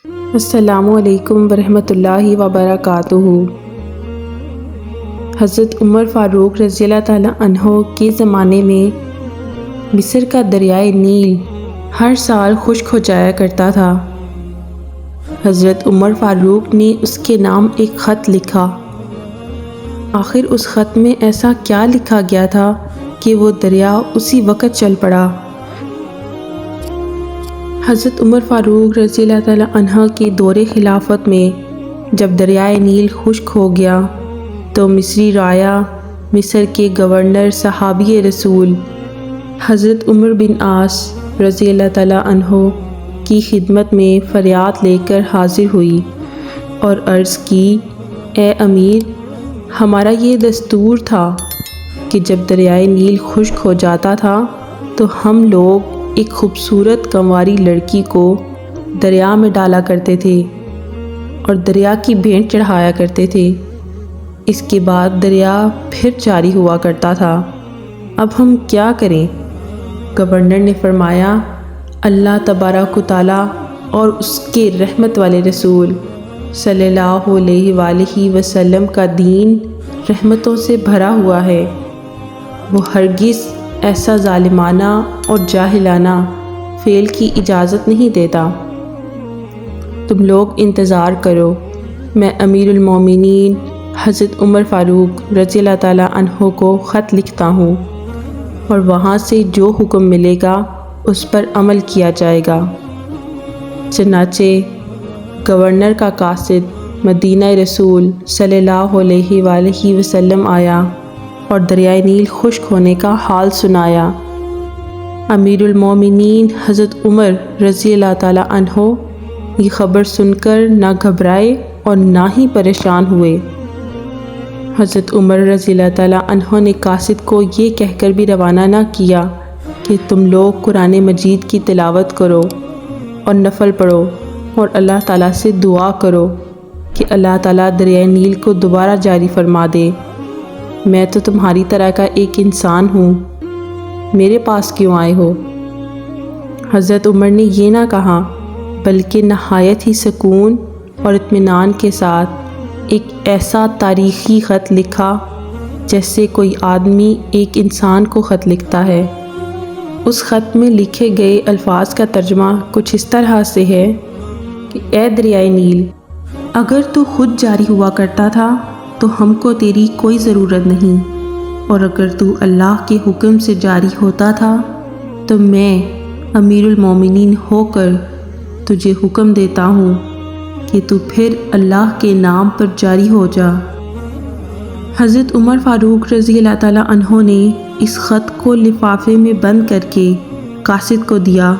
السلام علیکم ورحمۃ اللہ وبرکاتہ۔ حضرت عمر فاروق رضی اللہ تعالیٰ عنہ کے زمانے میں مصر کا دریائے نیل ہر سال خشک ہو جایا کرتا تھا۔ حضرت عمر فاروق نے اس کے نام ایک خط لکھا۔ آخر اس خط میں ایسا کیا لکھا گیا تھا کہ وہ دریا اسی وقت چل پڑا؟ حضرت عمر فاروق رضی اللہ تعالیٰ عنہ کے دور خلافت میں جب دریائے نیل خشک ہو گیا تو مصری رایا مصر کے گورنر صحابی رسول حضرت عمر بن عاص رضی اللہ تعالیٰ عنہ کی خدمت میں فریاد لے کر حاضر ہوئی اور عرض کی، اے امیر، ہمارا یہ دستور تھا کہ جب دریائے نیل خشک ہو جاتا تھا تو ہم لوگ ایک خوبصورت کنواری لڑکی کو دریا میں ڈالا کرتے تھے اور دریا کی بھینٹ چڑھایا کرتے تھے۔ اس کے بعد دریا پھر جاری ہوا کرتا تھا۔ اب ہم کیا کریں؟ گورنر نے فرمایا، اللہ تبارک و تعالیٰ اور اس کے رحمت والے رسول صلی اللہ علیہ وآلہ وسلم کا دین رحمتوں سے بھرا ہوا ہے، وہ ہرگز ایسا ظالمانہ اور جاہلانہ فعل کی اجازت نہیں دیتا۔ تم لوگ انتظار کرو، میں امیر المومنین حضرت عمر فاروق رضی اللہ تعالیٰ عنہ کو خط لکھتا ہوں اور وہاں سے جو حکم ملے گا اس پر عمل کیا جائے گا۔ چنانچہ گورنر کا قاصد مدینہ رسول صلی اللہ علیہ وآلہ وسلم آیا اور دریائے نیل خشک ہونے کا حال سنایا۔ امیر المومنین حضرت عمر رضی اللہ تعالیٰ عنہ یہ خبر سن کر نہ گھبرائے اور نہ ہی پریشان ہوئے۔ حضرت عمر رضی اللہ تعالیٰ عنہ نے قاصد کو یہ کہہ کر بھی روانہ نہ کیا کہ تم لوگ قرآن مجید کی تلاوت کرو اور نفل پڑھو اور اللہ تعالیٰ سے دعا کرو کہ اللہ تعالیٰ دریائے نیل کو دوبارہ جاری فرما دے۔ میں تو تمہاری طرح کا ایک انسان ہوں، میرے پاس کیوں آئے ہو؟ حضرت عمر نے یہ نہ کہا بلکہ نہایت ہی سکون اور اطمینان کے ساتھ ایک ایسا تاریخی خط لکھا جیسے کوئی آدمی ایک انسان کو خط لکھتا ہے۔ اس خط میں لکھے گئے الفاظ کا ترجمہ کچھ اس طرح سے ہے کہ اے دریائے نیل، اگر تو خود جاری ہوا کرتا تھا تو ہم کو تیری کوئی ضرورت نہیں، اور اگر تو اللہ کے حکم سے جاری ہوتا تھا تو میں امیر المومنین ہو کر تجھے حکم دیتا ہوں کہ تو پھر اللہ کے نام پر جاری ہو جا۔ حضرت عمر فاروق رضی اللہ تعالیٰ عنہ نے اس خط کو لفافے میں بند کر کے قاصد کو دیا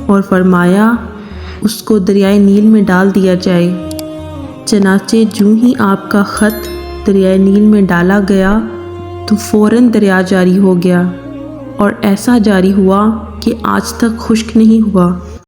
اور فرمایا اس کو دریائے نیل میں ڈال دیا جائے۔ چنانچہ جو ہی آپ کا خط دریائے نیل میں ڈالا گیا تو فوراً دریا جاری ہو گیا اور ایسا جاری ہوا کہ آج تک خشک نہیں ہوا۔